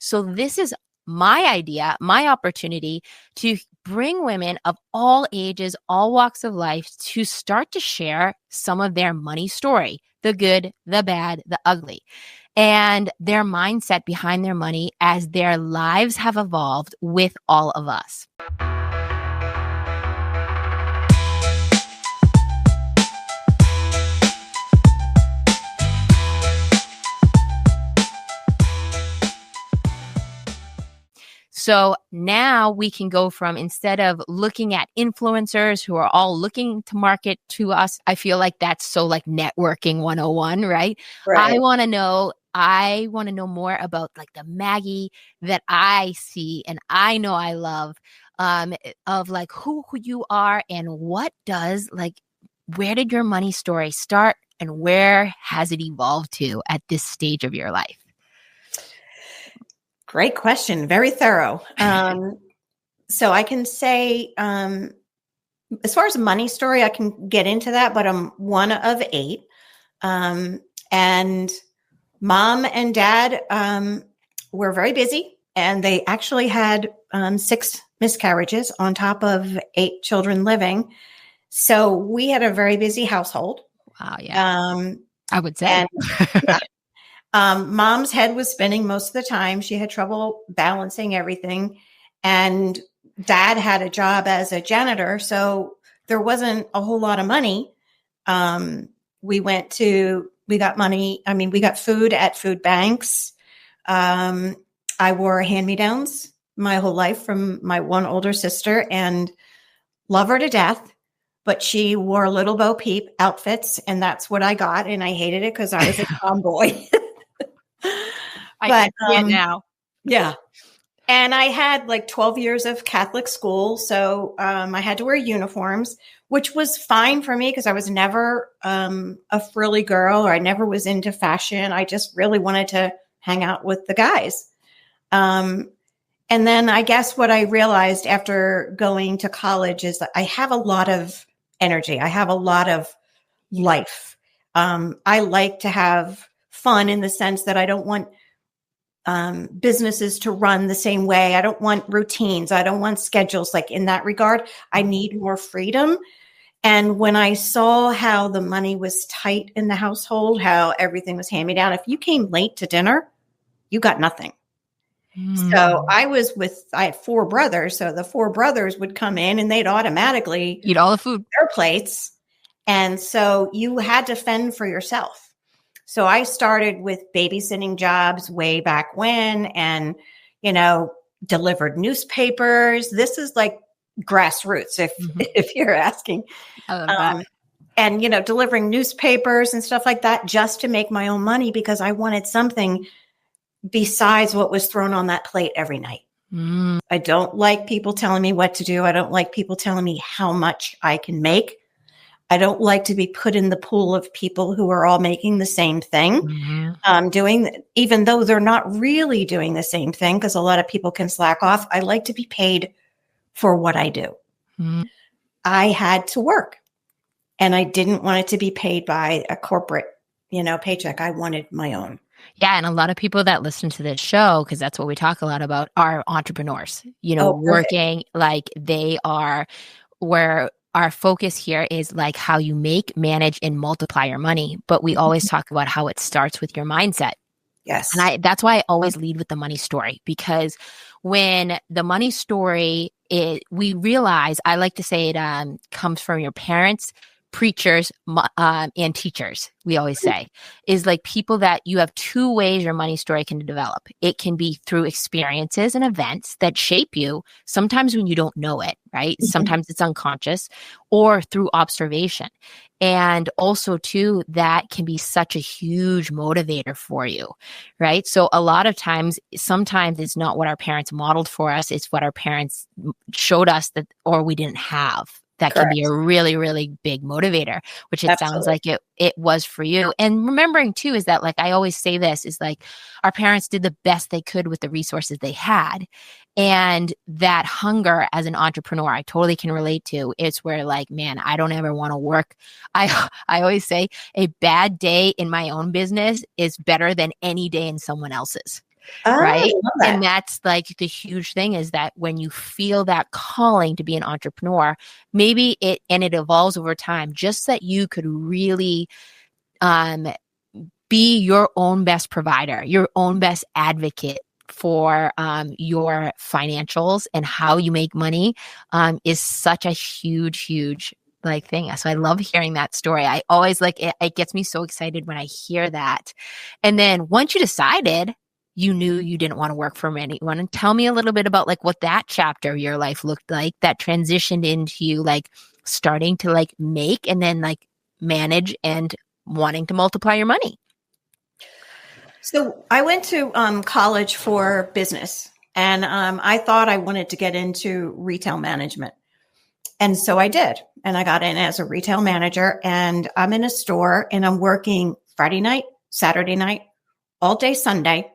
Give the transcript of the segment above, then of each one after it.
So this is my idea, my opportunity to bring women of all ages, all walks of life to start to share some of their money story, the good, the bad, the ugly, and their mindset behind their money as their lives have evolved with all of us. So now we can go from, instead of looking at influencers who are all looking to market to us, I feel like that's so like networking 101, right? I want to know more about like the Maggie that I see and I know I love, of like who you are and where did your money story start and where has it evolved to at this stage of your life? Great question. Very thorough. So I can say, as far as a money story, I can get into that, but I'm one of 8. And mom and dad were very busy, and they actually had 6 miscarriages on top of 8 children living. So we had a very busy household. Wow. Yeah. I would say. And, yeah. Mom's head was spinning most of the time. She had trouble balancing everything. And dad had a job as a janitor. So there wasn't a whole lot of money. We got money. I mean, we got food at food banks. I wore hand-me-downs my whole life from my one older sister and love her to death. But she wore little Bo Peep outfits, and that's what I got. And I hated it because I was a tomboy. I can see it now. Yeah. And I had like 12 years of Catholic school. So I had to wear uniforms, which was fine for me because I was never a frilly girl, or I never was into fashion. I just really wanted to hang out with the guys. And then I guess what I realized after going to college is that I have a lot of energy. I have a lot of life. I like to have fun in the sense that I don't want businesses to run the same way. I don't want routines. I don't want schedules. Like in that regard, I need more freedom. And when I saw how the money was tight in the household, how everything was hand-me-down, if you came late to dinner, you got nothing. So I had 4 brothers. So the 4 brothers would come in and they'd automatically eat all the food, their plates. And so you had to fend for yourself. So I started with babysitting jobs way back when, and, delivered newspapers. This is like grassroots, if you're asking. And, delivering newspapers and stuff like that just to make my own money because I wanted something besides what was thrown on that plate every night. I don't like people telling me what to do. I don't like people telling me how much I can make. I don't like to be put in the pool of people who are all making the same thing, even though they're not really doing the same thing, because a lot of people can slack off. I like to be paid for what I do. I had to work, and I didn't want it to be paid by a corporate, paycheck. I wanted my own. Yeah. And a lot of people that listen to this show, because that's what we talk a lot about, are entrepreneurs, working like they are, where our focus here is like how you make, manage, and multiply your money. But we always talk about how it starts with your mindset. Yes. And that's why I always lead with the money story, because when the money story we realize, I like to say it comes from your parents, preachers, and teachers, we always say, is like people that you have 2 ways your money story can develop. It can be through experiences and events that shape you, sometimes when you don't know it, right? Sometimes it's unconscious, or through observation. And also too, that can be such a huge motivator for you, right? So a lot of times, sometimes it's not what our parents modeled for us. It's what our parents showed us that, or we didn't have. That can be a really, really big motivator, which it sounds like it was for you. And remembering too, is that, like, I always say this, is like our parents did the best they could with the resources they had. And that hunger as an entrepreneur, I totally can relate to. It's where, like, man, I don't ever want to work. I always say a bad day in my own business is better than any day in someone else's. Oh, I right? love And that. that's like the huge thing is that when you feel that calling to be an entrepreneur, maybe it evolves over time, just that you could really um, be your own best provider, your own best advocate for your financials and how you make money is such a huge like thing. So I love hearing that story. I always like it gets me so excited when I hear that. And then once you decided you knew you didn't want to work for anyone, and tell me a little bit about like what that chapter of your life looked like that transitioned into you like starting to like make and then like manage and wanting to multiply your money. So I went to college for business, and I thought I wanted to get into retail management. And so I did. And I got in as a retail manager, and I'm in a store and I'm working Friday night, Saturday night, all day Sunday.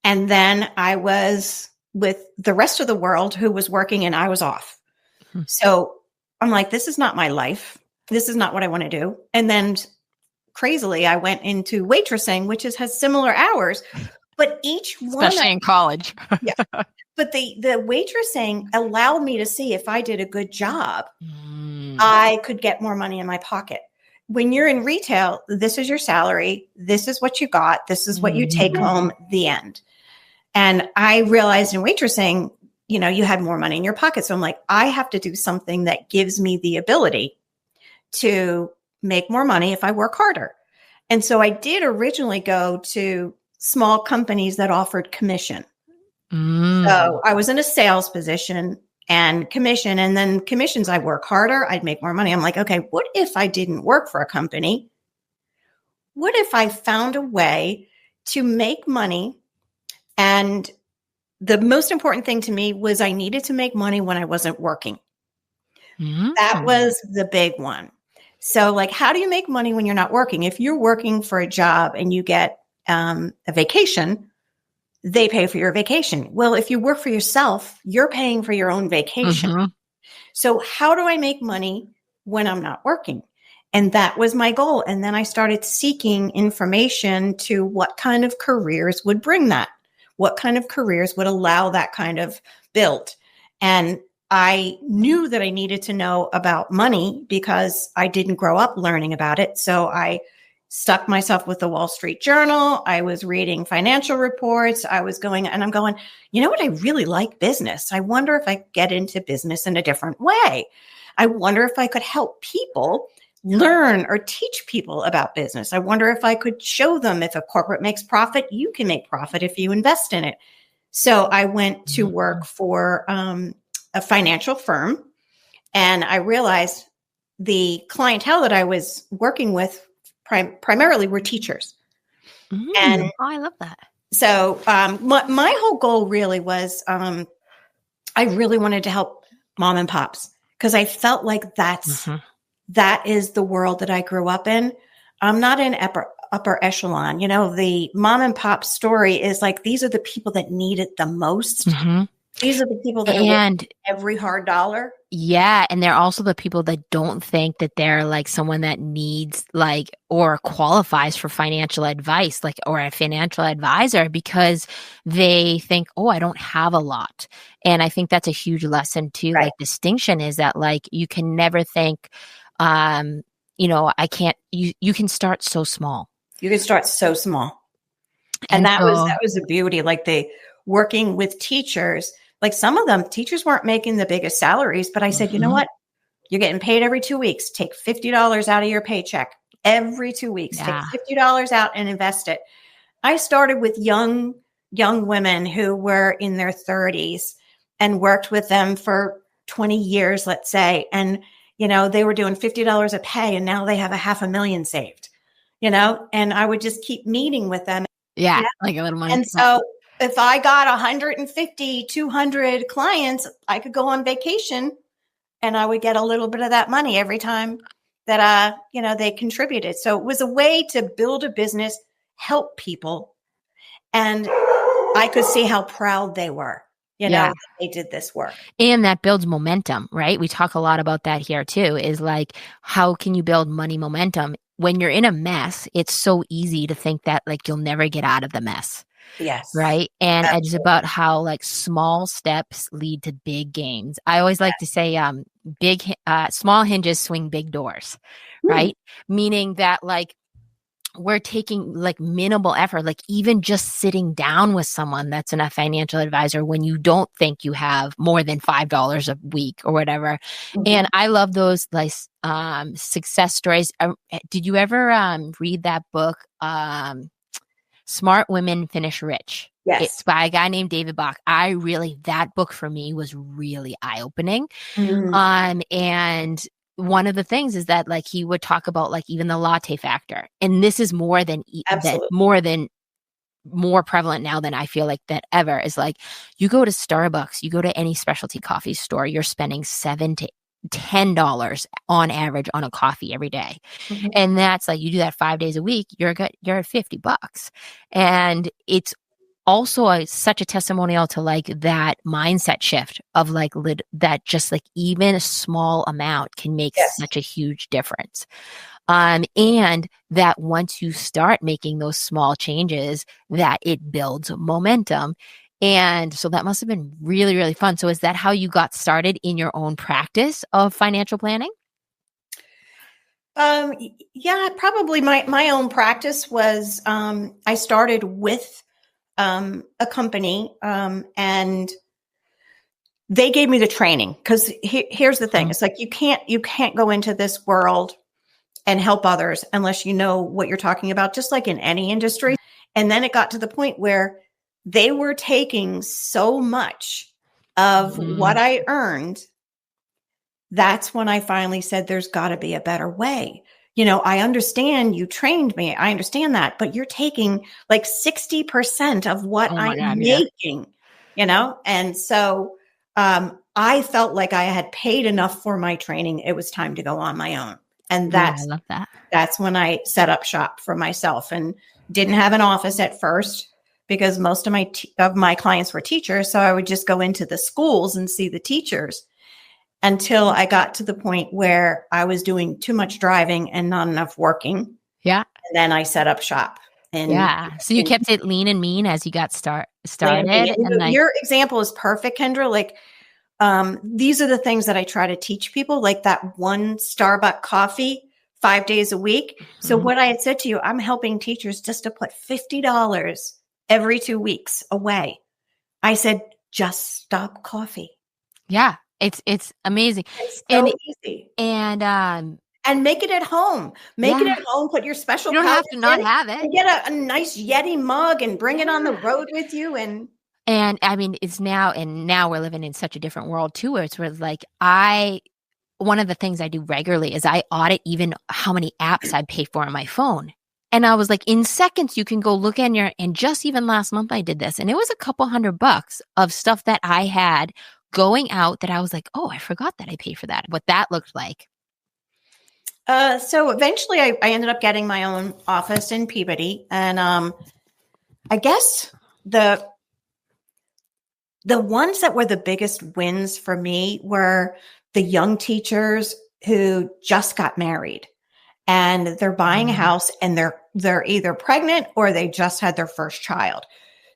And then I was with the rest of the world who was working and I was off. Hmm. So I'm like, this is not my life. This is not what I want to do. And then crazily, I went into waitressing, which has similar hours, but each one, Especially in college. yeah. But the waitressing allowed me to see if I did a good job, I could get more money in my pocket. When you're in retail, this is your salary. This is what you got. This is what you take home, the end. And I realized in waitressing, you know, you had more money in your pocket. So I'm like, I have to do something that gives me the ability to make more money if I work harder. And so I did originally go to small companies that offered commission. So I was in a sales position and commission, and then commissions, I work harder, I'd make more money. I'm like, okay, what if I didn't work for a company? What if I found a way to make money? And the most important thing to me was I needed to make money when I wasn't working. That was the big one. So like, how do you make money when you're not working? If you're working for a job and you get a vacation, they pay for your vacation. Well, if you work for yourself, you're paying for your own vacation. So how do I make money when I'm not working? And that was my goal. And then I started seeking information to what kind of careers would bring that, what kind of careers would allow that kind of build. And I knew that I needed to know about money because I didn't grow up learning about it. So I stuck myself with the Wall Street Journal. I was reading financial reports. I was going, and I'm going, you know what? I really like business. I wonder if I could get into business in a different way. I wonder if I could help people learn or teach people about business. I wonder if I could show them if a corporate makes profit, you can make profit if you invest in it. So I went to work for a financial firm, and I realized the clientele that I was working with primarily were teachers. And I love that. So my whole goal really was I really wanted to help mom and pops because I felt like that is the world that I grew up in. I'm not in upper echelon. You know, the mom and pop story is like, these are the people that need it the most. These are the people that are every hard dollar. Yeah. And they're also the people that don't think that they're like someone that needs like or qualifies for financial advice, like or a financial advisor because they think, oh, I don't have a lot. And I think that's a huge lesson too. Like distinction is that like you can never think, you know, I can't, you can start so small. You can start so small. And that was the beauty, like the working with teachers. Like some of them, teachers weren't making the biggest salaries, but I said, you know what? You're getting paid every 2 weeks. Take $50 out of your paycheck every 2 weeks. Take $50 out and invest it. I started with young women who were in their 30s and worked with them for 20 years, let's say. And, you know, they were doing $50 a pay and now they have $500,000 saved, you know, and I would just keep meeting with them. Yeah. Like a little money. And so if I got 150, 200 clients, I could go on vacation and I would get a little bit of that money every time that, you know, they contributed. So it was a way to build a business, help people. And I could see how proud they were, you know, that they did this work. And that builds momentum, right? We talk a lot about that here too, is like, how can you build money momentum? When you're in a mess, it's so easy to think that like you'll never get out of the mess. Yes. right? And it's Absolutely. about how like small steps lead to big gains. I always like to say, small hinges swing big doors, Hmm. right? Meaning that like we're taking like minimal effort, like even just sitting down with someone that's a financial advisor when you don't think you have more than $5 a week or whatever. Mhm. And I love those like success stories. Did you ever read that book, Smart Women Finish Rich? It's Yes. by a guy named David Bach. That book for me was really eye-opening. Mhm. And one of the things is that like he would talk about like even the latte factor. And this is Absolutely. more prevalent now than I feel like that ever is like you go to Starbucks, you go to any specialty coffee store, you're spending $7 to $10 on average on a coffee every day. Mhm. And that's like you do that 5 days a week, you're at $50. And it's also such a testimonial to like that mindset shift of like that just like even a small amount can make Yes. such a huge difference. And that once you start making those small changes, that it builds momentum. And so that must have been really, really fun. So is that how you got started in your own practice of financial planning? Yeah, probably my own practice was I started with a company and they gave me the training because here's the thing. Um, It's like you can't go into this world and help others unless you know what you're talking about, just like in any industry. And then it got to the point where they were taking so much of what mm, I earned. That's when I finally said, there's got to be a better way. I understand you trained me. I understand that, but you're taking like 60% of what oh I'm my God, yeah. making. And so I felt like I had paid enough for my training. It was time to go on my own. And Yeah, I that's, love that. that's when I set up shop for myself and didn't have an office at first because most of my clients were teachers. So I would just go into the schools and see the teachers until I got to the point where I was doing too much driving and not enough working. Yeah. And then I set up shop and Yeah. So you kept it lean and mean as you got planning. started And and like, your example is perfect, Kendra. Like, these are the things that I try to teach people, like that one Starbucks coffee 5 days a week. So mhm. what I had said to you, I'm helping teachers just to put $50 every 2 weeks away. I said, just stop coffee. Yeah, it's amazing. It's And so easy. and And make it at home. Make it yeah, at home. Put your special you don't powders have to not in have it. and get a nice Yeti mug and bring it on the Yeah. road with you. And And I mean, now we're living in such a different world too, where it's like I one of the things I do regularly is I audit even how many apps I pay for on my phone. And I was like, in seconds, you can go look in and just even last month I did this. And it was a couple $100 of stuff that I had going out that I was like, oh, I forgot that I paid for that. What that looked like. so eventually I ended up getting my own office in Peabody. And I guess the ones that were the biggest wins for me were the young teachers who just got married and they're buying a Mm. house and they're either pregnant or they just had their first child.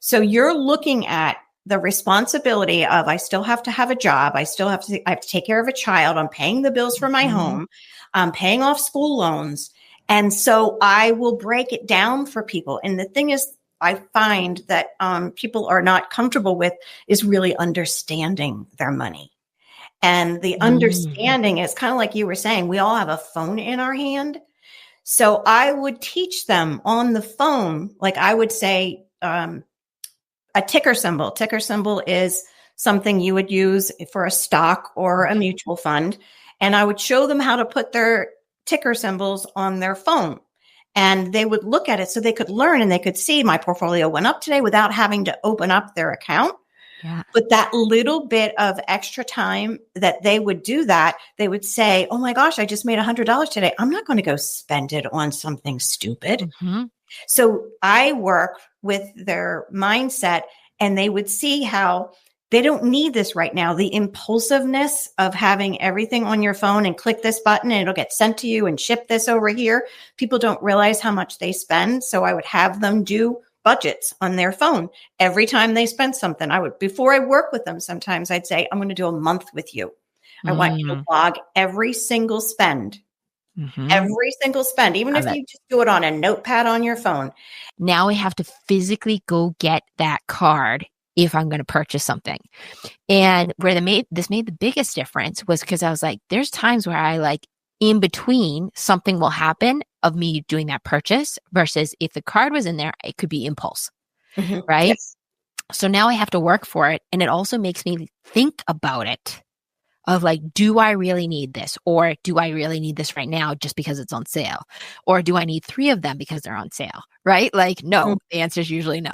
So you're looking at the responsibility of I still have to have a job, I have to take care of a child, I'm paying the bills for my Mhm. home, I'm paying off school loans. And so I will break it down for people. And the thing is, I find that people are not comfortable with is really understanding their money. And the Mm. understanding is kind of like you were saying, we all have a phone in our hand. So I would teach them on the phone, like I would say, a ticker symbol. Ticker symbol is something you would use for a stock or a mutual fund. And I would show them how to put their ticker symbols on their phone. And they would look at it so they could learn and they could see my portfolio went up today without having to open up their account. Yeah. But that little bit of extra time that they would do that, they would say, oh my gosh, I just made $100 today. I'm not going to go spend it on something stupid. Mhm. So I work with their mindset and they would see how they don't need this right now. The impulsiveness of having everything on your phone and click this button and it'll get sent to you and ship this over here. People don't realize how much they spend. So I would have them do budgets on their phone. Every time they spend something, before I work with them, sometimes I'd say, I'm going to do a month with you. I want you to log every single spend. Every single spend, even if you just do it on a notepad on your phone. Now I have to physically go get that card if I'm going to purchase something. And where this made the biggest difference was because I was like, there's times where I like in between something will happen of me doing that purchase versus if the card was in there, it could be impulse, right? Yes. So now I have to work for it. And it also makes me think about it of like, do I really need this? Or do I really need this right now just because it's on sale? Or do I need 3 of them because they're on sale? Right? Like, no, the answer is usually no.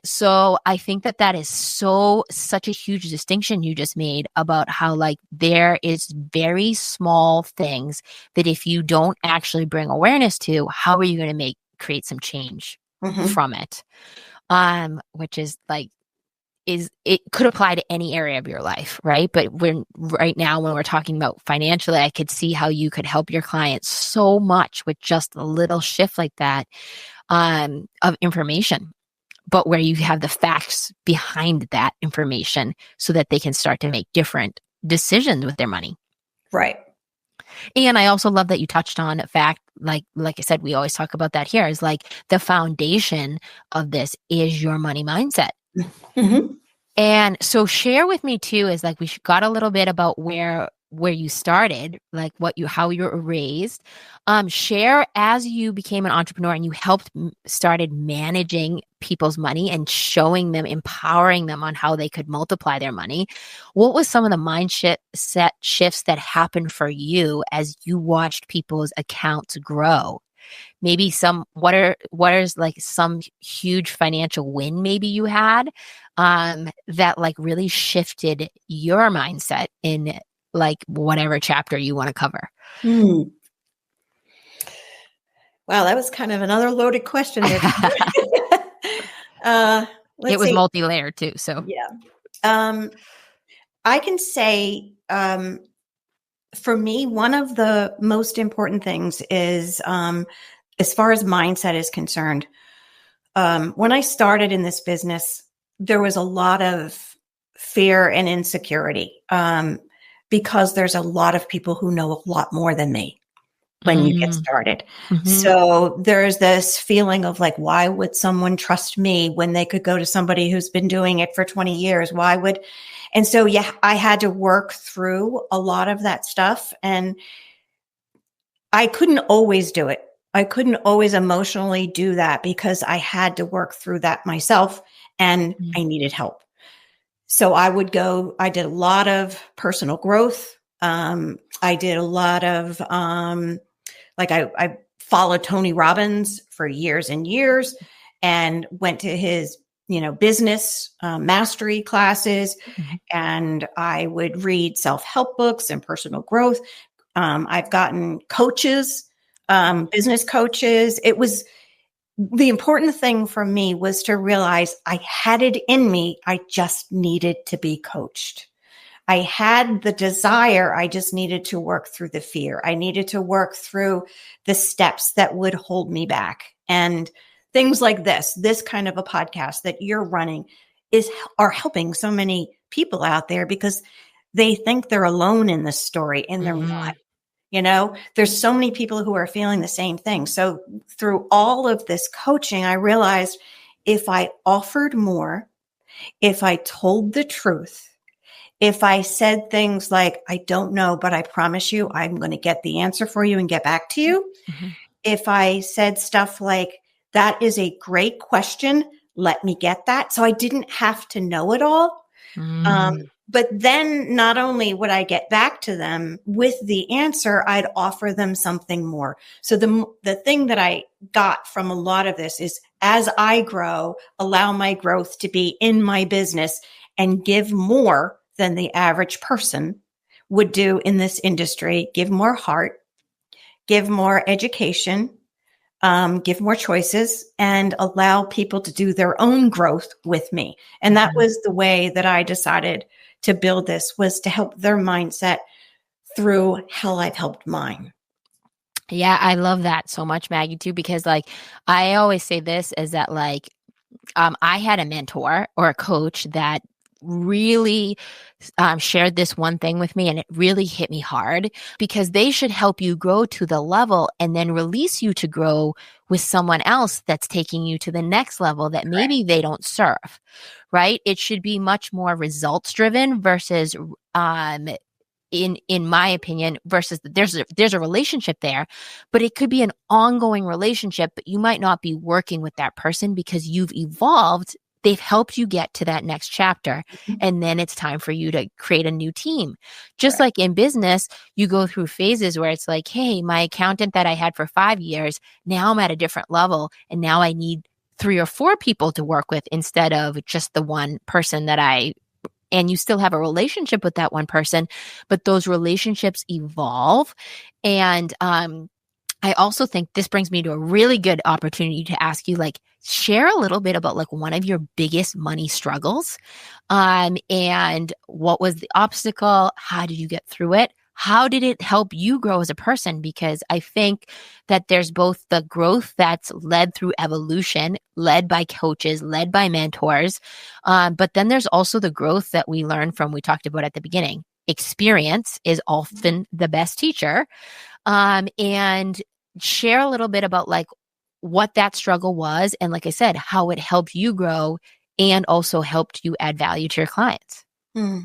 So I think that is such a huge distinction you just made about how like there is very small things that if you don't actually bring awareness to, how are you going to create some change from it? Which is like, it could apply to any area of your life, right? But right now, when we're talking about financially, I could see how you could help your clients so much with just a little shift like that of information, but where you have the facts behind that information so that they can start to make different decisions with their money. Right. And I also love that you touched on the fact, like I said, we always talk about that here, is like the foundation of this is your money mindset. And so share with me too, is like, we got a little bit about where you started, like how you were raised. Share as you became an entrepreneur and you started managing people's money and showing them, empowering them on how they could multiply their money. What was some of the mindset shifts that happened for you as you watched people's accounts grow? Maybe what is like some huge financial win maybe you had that like really shifted your mindset in like whatever chapter you want to cover? Wow, that was kind of another loaded question. It was multi-layered too. So yeah, I can say for me, one of the most important things is as far as mindset is concerned. When I started in this business, there was a lot of fear and insecurity because there's a lot of people who know a lot more than me when you get started. So there's this feeling of like, why would someone trust me when they could go to somebody who's been doing it for 20 years? And so, yeah, I had to work through a lot of that stuff, and I couldn't always do it. I couldn't always emotionally do that because I had to work through that myself and I needed help. So I did a lot of personal growth. I did a lot of, I followed Tony Robbins for years and years and went to his, business mastery classes. And I would read self-help books and personal growth. I've gotten coaches, business coaches. It was the important thing for me was to realize I had it in me. I just needed to be coached. I had the desire. I just needed to work through the fear. I needed to work through the steps that would hold me back. And things like this kind of a podcast that you're running are helping so many people out there because they think they're alone in this story and they're not. There's so many people who are feeling the same thing. So through all of this coaching, I realized if I offered more, if I told the truth, if I said things like, I don't know, but I promise you, I'm going to get the answer for you and get back to you. If I said stuff like, that is a great question, let me get that. So I didn't have to know it all. But then not only would I get back to them with the answer, I'd offer them something more. So the thing that I got from a lot of this is as I grow, allow my growth to be in my business and give more than the average person would do in this industry, give more heart, give more education, give more choices, and allow people to do their own growth with me. And that was the way that I decided to build this, was to help their mindset through how I've helped mine. Yeah, I love that so much, Maggie, too, because like I always say this is that like I had a mentor or a coach that really shared this one thing with me, and it really hit me hard because they should help you grow to the level and then release you to grow with someone else that's taking you to the next level that maybe they don't serve, right? It should be much more results driven versus um, in my opinion, versus there's a relationship there, but it could be an ongoing relationship, but you might not be working with that person because you've evolved. They've helped you get to that next chapter. And then it's time for you to create a new team. Just Right. like in business, you go through phases where it's like, hey, my accountant that I had for 5 years, now I'm at a different level. And now I need 3 or 4 people to work with instead of just the one person and you still have a relationship with that one person, but those relationships evolve. And I also think this brings me to a really good opportunity to ask you, like, share a little bit about like one of your biggest money struggles, and what was the obstacle? How did you get through it? How did it help you grow as a person? Because I think that there's both the growth that's led through evolution, led by coaches, led by mentors, but then there's also the growth that we learn from, we talked about at the beginning. Experience is often the best teacher. And share a little bit about like what that struggle was. And like I said, how it helped you grow and also helped you add value to your clients. Hmm.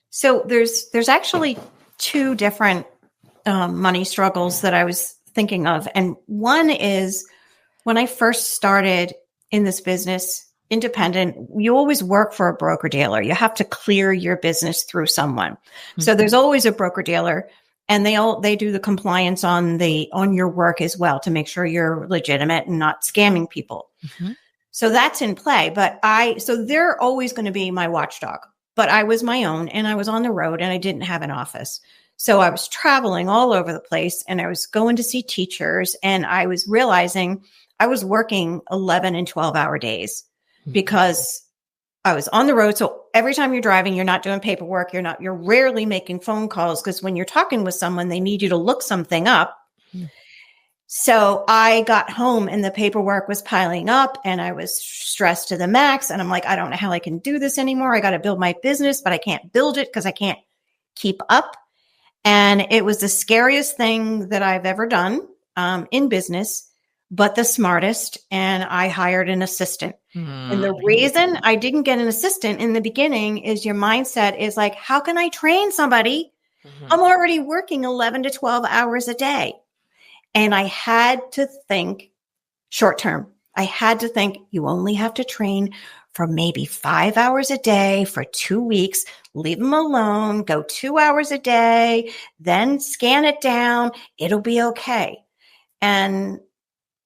So there's actually two different money struggles that I was thinking of. And one is when I first started in this business, independent, you always work for a broker dealer. You have to clear your business through someone. Mm-hmm. So there's always a broker dealer, and they do the compliance on your work as well to make sure you're legitimate and not scamming people. Mm-hmm. So that's in play. So they're always going to be my watchdog. But I was my own, and I was on the road, and I didn't have an office. So I was traveling all over the place, and I was going to see teachers, and I was realizing I was working 11 and 12-hour days because I was on the road. So every time you're driving, you're not doing paperwork. You're rarely making phone calls, because when you're talking with someone, they need you to look something up. So I got home and the paperwork was piling up, and I was stressed to the max. And I'm like, I don't know how I can do this anymore. I got to build my business, but I can't build it because I can't keep up. And it was the scariest thing that I've ever done in business, but the smartest. And I hired an assistant. And the reason I didn't get an assistant in the beginning is your mindset is like, how can I train somebody? I'm already working 11 to 12 hours a day. And I had to think short term. I had to think you only have to train for maybe 5 hours a day for 2 weeks, leave them alone, go 2 hours a day, then scan it down. It'll be okay. And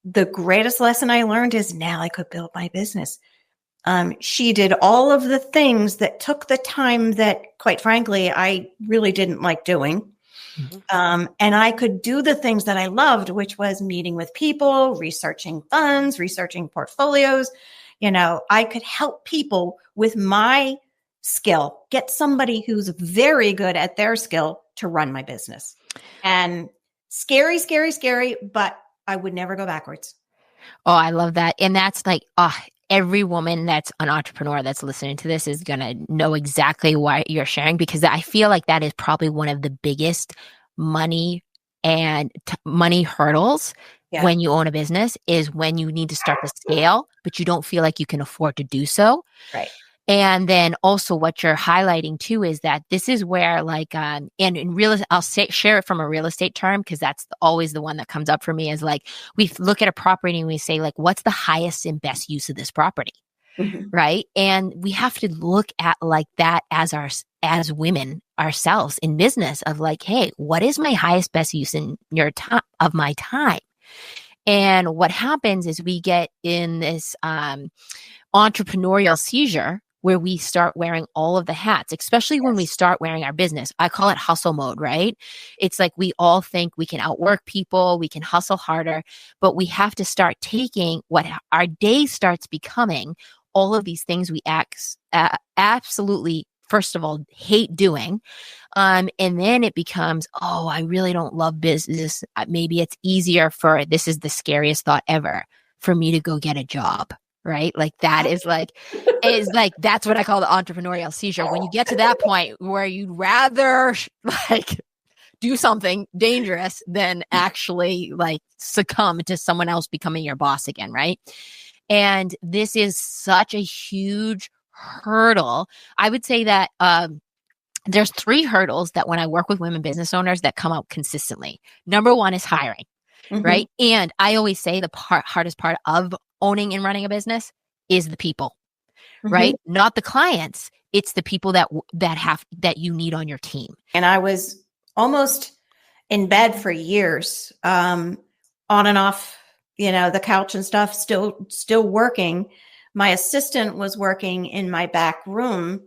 the greatest lesson I learned is now I could build my business. She did all of the things that took the time that, quite frankly, I really didn't like doing. And I could do the things that I loved, which was meeting with people, researching funds, researching portfolios. I could help people with my skill, get somebody who's very good at their skill to run my business. And scary, scary, scary, but I would never go backwards. Oh, I love that. And that's like, every woman that's an entrepreneur that's listening to this is going to know exactly what you're sharing, because I feel like that is probably one of the biggest money hurdles when you own a business, is when you need to start to scale, but you don't feel like you can afford to do so. Right. And then also what you're highlighting too is that this is where like, and in real, share it from a real estate term, because that's always the one that comes up for me, is like, we look at a property and we say like, what's the highest and best use of this property? Right. And we have to look at like that as women ourselves in business, of like, hey, what is my highest best use in of my time? And what happens is we get in this entrepreneurial seizure where we start wearing all of the hats, especially when we start wearing our business. I call it hustle mode, right? It's like we all think we can outwork people, we can hustle harder, but we have to start taking what our day starts becoming all of these things we absolutely first of all, hate doing. And then it becomes, oh, I really don't love business. Maybe it's easier this is the scariest thought ever, for me to go get a job. Right. Like that is like, that's what I call the entrepreneurial seizure. When you get to that point where you'd rather like do something dangerous than actually like succumb to someone else becoming your boss again. Right. And this is such a huge hurdle. I would say that, there's 3 hurdles that when I work with women business owners that come out consistently. Number 1 is hiring, right? And I always say the hardest part of owning and running a business is the people, right? Not the clients. It's the people that you need on your team. And I was almost in bed for years, on and off, the couch and stuff, still working. My assistant was working in my back room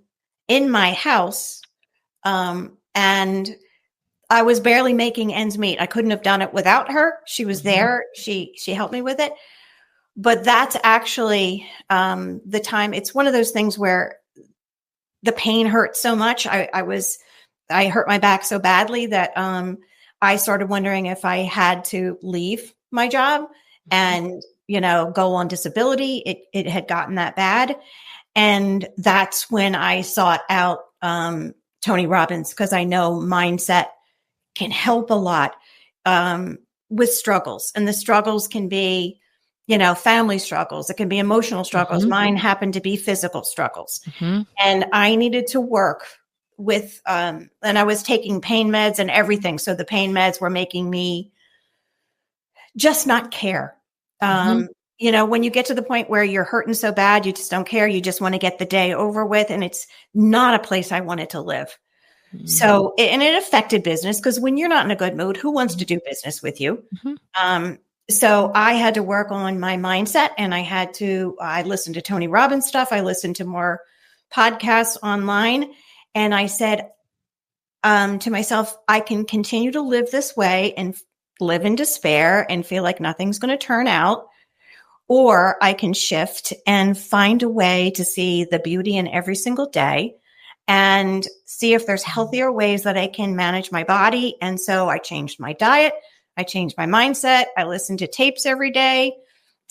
in my house. And I was barely making ends meet. I couldn't have done it without her. She was there. She helped me with it. But that's actually, the time. It's one of those things where the pain hurt so much. I hurt my back so badly that, I started wondering if I had to leave my job and, go on disability. It had gotten that bad. And that's when I sought out, Tony Robbins, because I know mindset can help a lot, with struggles. And the struggles can be, family struggles. It can be emotional struggles. Mine happened to be physical struggles. And I needed to work with, and I was taking pain meds and everything. So the pain meds were making me just not care. When you get to the point where you're hurting so bad, you just don't care. You just want to get the day over with. And it's not a place I wanted to live. So, and it affected business, because when you're not in a good mood, who wants to do business with you? So I had to work on my mindset, and I listened to Tony Robbins stuff. I listened to more podcasts online, and I said, to myself, I can continue to live this way and live in despair and feel like nothing's going to turn out. Or I can shift and find a way to see the beauty in every single day and see if there's healthier ways that I can manage my body. And so I changed my diet. I changed my mindset. I listened to tapes every day.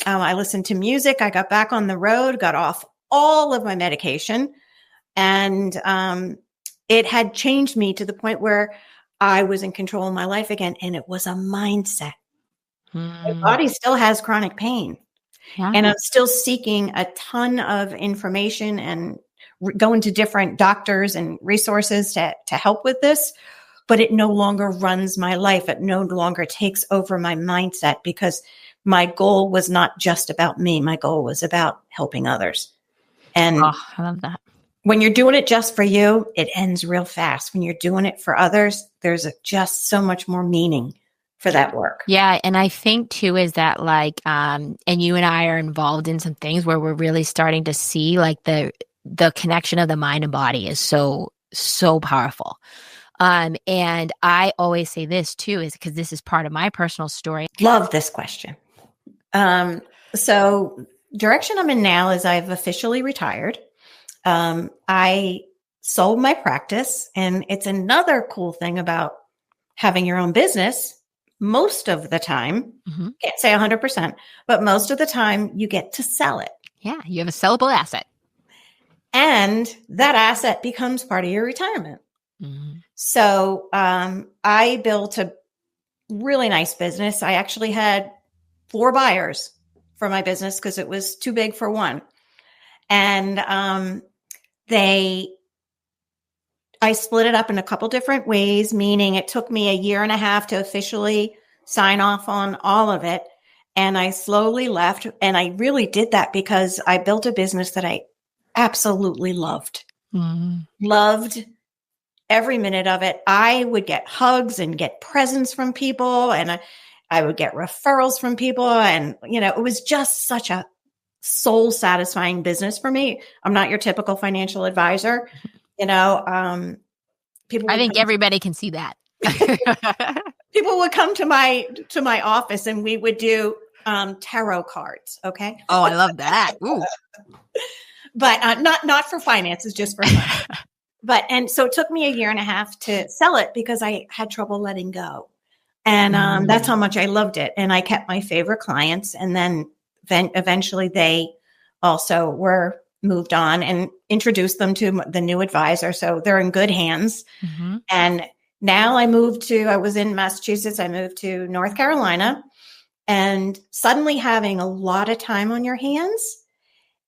I listened to music. I got back on the road, got off all of my medication. And it had changed me to the point where I was in control of my life again. And it was a mindset. My body still has chronic pain. Yeah. And I'm still seeking a ton of information and going to different doctors and resources to help with this. But it no longer runs my life. It no longer takes over my mindset, because my goal was not just about me. My goal was about helping others. And I love that. When you're doing it just for you, it ends real fast. When you're doing it for others, there's just so much more meaning for that work. Yeah. And I think too, is that like, and you and I are involved in some things where we're really starting to see like the connection of the mind and body is so powerful. And I always say this too, is because this is part of my personal story. Love this question. So direction I'm in now is I've officially retired. I sold my practice, and it's another cool thing about having your own business. Most of the time, can't say 100%, but most of the time you get to sell it. Yeah. You have a sellable asset. And that asset becomes part of your retirement. So I built a really nice business. I actually had 4 buyers for my business because it was too big for one. And I split it up in a couple different ways, meaning it took me a year and a half to officially sign off on all of it. And I slowly left. And I really did that because I built a business that I absolutely loved. Loved every minute of it. I would get hugs and get presents from people, and I would get referrals from people. And, it was just such a soul satisfying business for me. I'm not your typical financial advisor. People. I think everybody can see that. People would come to my office, and we would do tarot cards. Okay. Oh, I love that. Ooh. But not for finances, just for fun. and so it took me a year and a half to sell it because I had trouble letting go. And that's how much I loved it. And I kept my favorite clients. And then eventually they also were moved on and introduced them to the new advisor. So they're in good hands. Mm-hmm. And now I was in Massachusetts. I moved to North Carolina, and suddenly having a lot of time on your hands.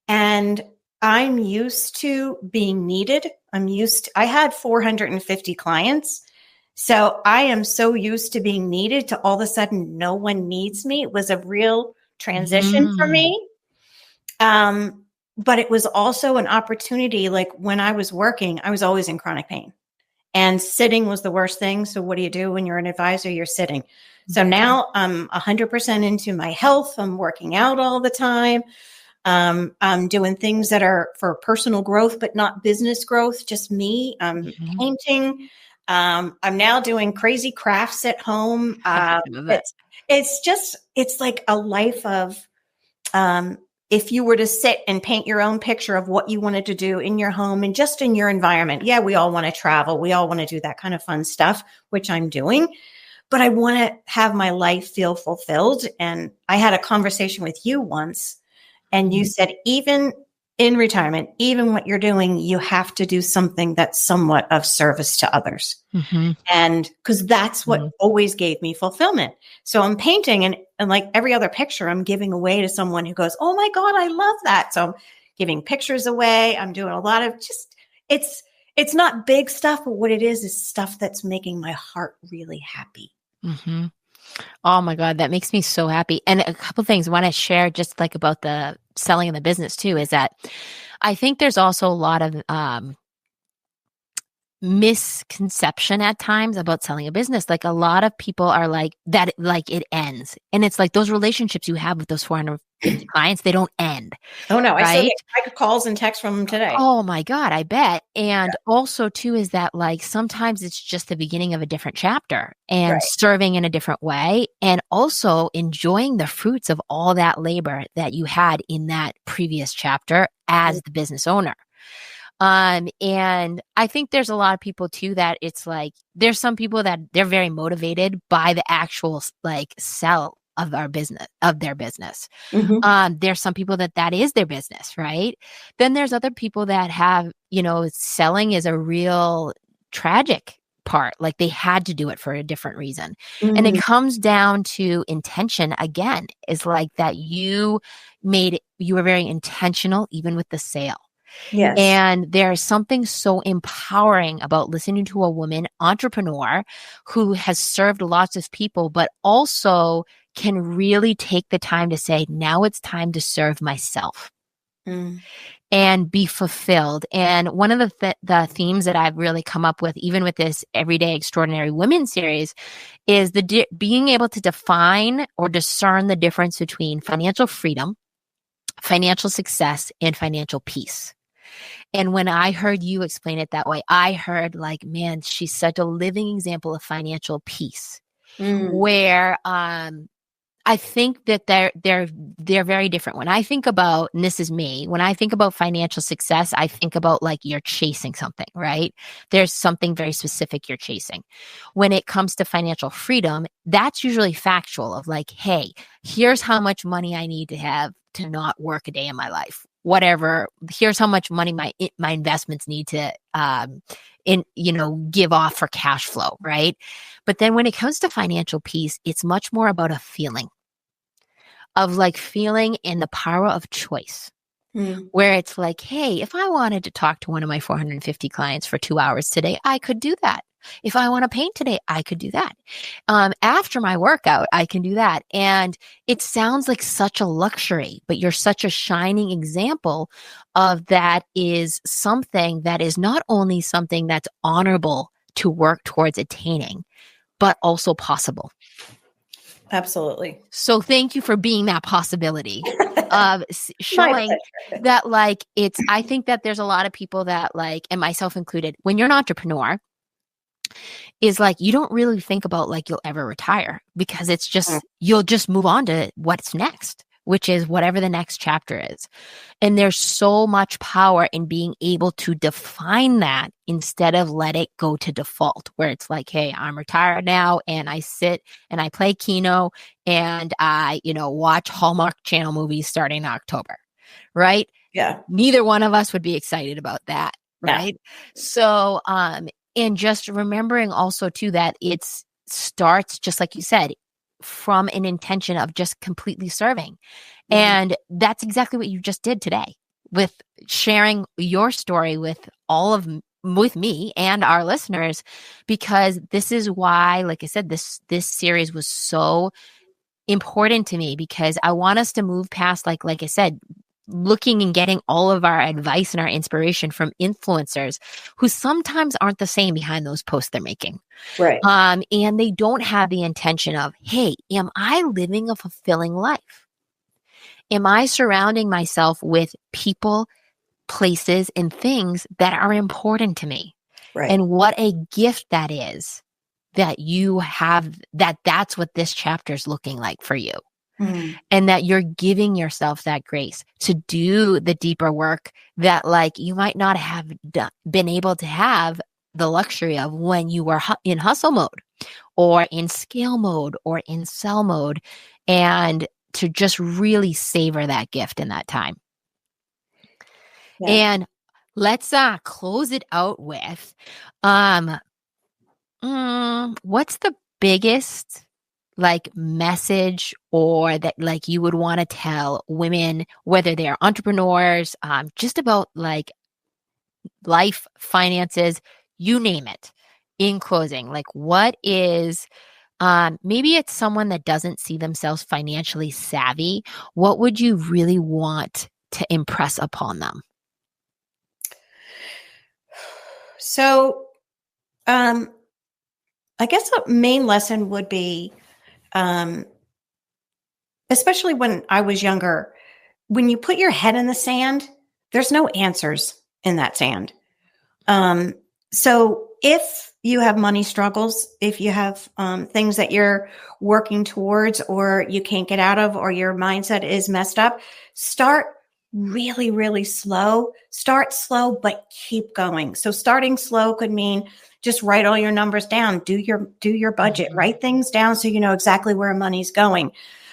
And I'm used to being needed. I had 450 clients. So I am so used to being needed to all of a sudden no one needs me. It was a real transition for me. But it was also an opportunity. Like when I was working, I was always in chronic pain, and sitting was the worst thing. So what do you do when you're an advisor? You're sitting. So now I'm 100% into my health. I'm working out all the time. I'm doing things that are for personal growth, but not business growth, just me. I'm painting. I'm now doing crazy crafts at home. It's like a life of, if you were to sit and paint your own picture of what you wanted to do in your home and just in your environment. Yeah, we all want to travel. We all want to do that kind of fun stuff, which I'm doing. But I want to have my life feel fulfilled. And I had a conversation with you once, and you said, even in retirement, even what you're doing, you have to do something that's somewhat of service to others. Mm-hmm. And because that's what always gave me fulfillment. So I'm painting, and like every other picture, I'm giving away to someone who goes, oh my God, I love that. So I'm giving pictures away. I'm doing a lot of it's not big stuff, but what it is stuff that's making my heart really happy. Mm-hmm. Oh my God, that makes me so happy. And a couple of things I want to share just like about the selling of the business too, is that I think there's also a lot of misconception at times about selling a business. Like a lot of people are like that, like it ends. And it's like those relationships you have with those 450 clients, they don't end. Oh no, right? I get calls and texts from them today. Oh my God, I bet. And also too, is that like, sometimes it's just the beginning of a different chapter and serving in a different way. And also enjoying the fruits of all that labor that you had in that previous chapter as the business owner. And I think there's a lot of people too, that it's like, there's some people that they're very motivated by the actual like sell of their business. Mm-hmm. There's some people that is their business, right? Then there's other people that have, selling is a real tragic part. Like they had to do it for a different reason. Mm-hmm. And it comes down to intention again, is like that you were very intentional, even with the sale. Yes. And there's something so empowering about listening to a woman entrepreneur who has served lots of people, but also can really take the time to say, now it's time to serve myself and be fulfilled. And one of the themes that I've really come up with, even with this Everyday Extraordinary Women series, is being able to define or discern the difference between financial freedom, financial success, and financial peace. And when I heard you explain it that way, I heard like, man, she's such a living example of financial peace, where I think that they're very different. When I think about, and this is me, when I think about financial success, I think about like you're chasing something, right? There's something very specific you're chasing. When it comes to financial freedom, that's usually factual of like, hey, here's how much money I need to have to not work a day in my life. Whatever, here's how much money my investments need to give off for cash flow, right? But then when it comes to financial peace, it's much more about a feeling of like feeling in the power of choice, where it's like, hey, if I wanted to talk to one of my 450 clients for 2 hours today, I could do that. If I want to paint today, I could do that. After my workout, I can do that. And it sounds like such a luxury, but you're such a shining example of that is something that is not only something that's honorable to work towards attaining, but also possible. Absolutely. So thank you for being that possibility of showing that like I think that there's a lot of people that like, and myself included, when you're an entrepreneur, is like, you don't really think about like you'll ever retire because it's just, you'll just move on to what's next. which is whatever the next chapter is. And there's so much power in being able to define that instead of let it go to default, where it's like, hey, I'm retired now and I sit and I play Keno and I, watch Hallmark Channel movies starting in October, right? Yeah. Neither one of us would be excited about that, right? Yeah. So, and just remembering also too that it starts, just like you said, from an intention of just completely serving. And that's exactly what you just did today with sharing your story with with me and our listeners, because this is why, like I said, this series was so important to me, because I want us to move past, like I said, looking and getting all of our advice and our inspiration from influencers who sometimes aren't the same behind those posts they're making. Right. And they don't have the intention of, hey, am I living a fulfilling life? Am I surrounding myself with people, places, and things that are important to me? Right. And what a gift that is that you have, that's what this chapter is looking like for you. And that you're giving yourself that grace to do the deeper work that you might not have been able to have the luxury of when you were in hustle mode or in scale mode or in sell mode, and to just really savor that gift in that time. Yeah. And let's close it out with what's the biggest message or that you would want to tell women, whether they're entrepreneurs, just about life, finances, you name it, in closing? What is maybe it's someone that doesn't see themselves financially savvy. What would you really want to impress upon them? So, I guess a main lesson would be, especially when I was younger, when you put your head in the sand, there's no answers in that sand. So if you have money struggles, if you have things that you're working towards or you can't get out of, or your mindset is messed up, start really, really slow. Start slow, but keep going. So starting slow could mean just write all your numbers down, do your budget, write things down so you know exactly where money's going.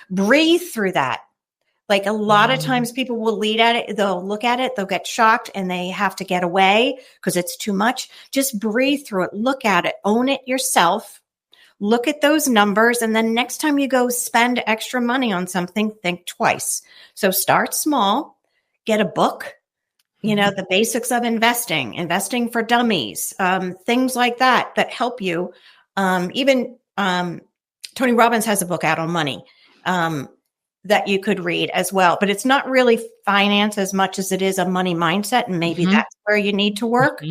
Breathe through that. A lot of times people will lead at it, they'll look at it, they'll get shocked and they have to get away because it's too much. Just breathe through it, look at it, own it yourself, look at those numbers. And then next time you go spend extra money on something, think twice. So start small, get a book, the basics of investing for dummies, things like that help you. Even Tony Robbins has a book out on money that you could read as well. But it's not really finance as much as it is a money mindset. And maybe that's where you need to work.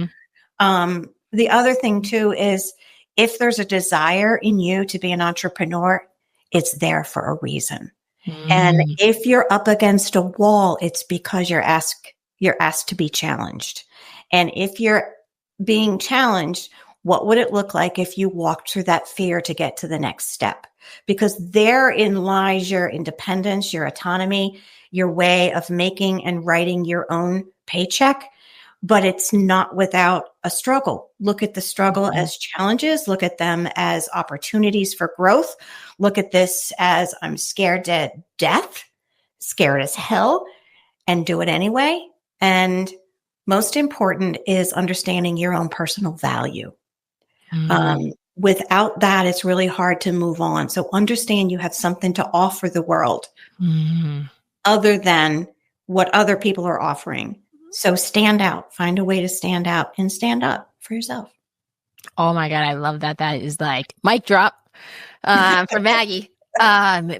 The other thing too is if there's a desire in you to be an entrepreneur, it's there for a reason. And if you're up against a wall, it's because you're asked to be challenged. And if you're being challenged, what would it look like if you walked through that fear to get to the next step? Because therein lies your independence, your autonomy, your way of making and writing your own paycheck. But it's not without a struggle. Look at the struggle as challenges. Look at them as opportunities for growth. Look at this as I'm scared to death, scared as hell, and do it anyway. And most important is understanding your own personal value. Without that, it's really hard to move on. So understand you have something to offer the world other than what other people are offering. So stand out, find a way to stand out and stand up for yourself. Oh my God. I love that. That is mic drop for Maggie.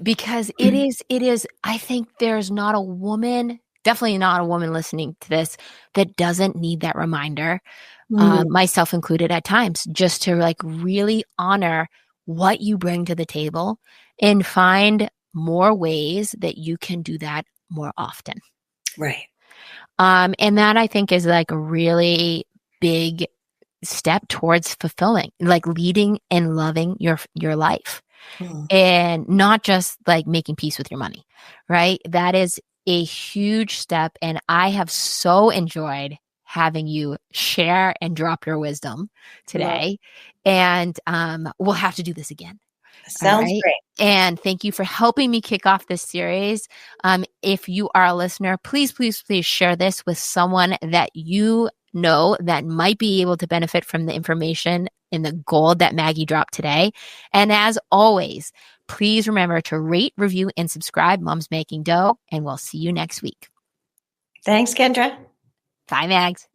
Because it is, I think there's not a woman, definitely not a woman listening to this that doesn't need that reminder. Myself included at times, just to really honor what you bring to the table and find more ways that you can do that more often. Right. And that I think is a really big step towards fulfilling, leading and loving your life. Mm. and not just like making peace with your money, right? That is a huge step. And I have so enjoyed having you share and drop your wisdom Love. today. And we'll have to do this again. All Sounds right. great. And thank you for helping me kick off this series. If you are a listener, please, please, please share this with someone that you know that might be able to benefit from the information and the gold that Maggie dropped today. And as always, please remember to rate, review, and subscribe Mom's Making Dough. And we'll see you next week. Thanks, Kendra. Bye, Mags.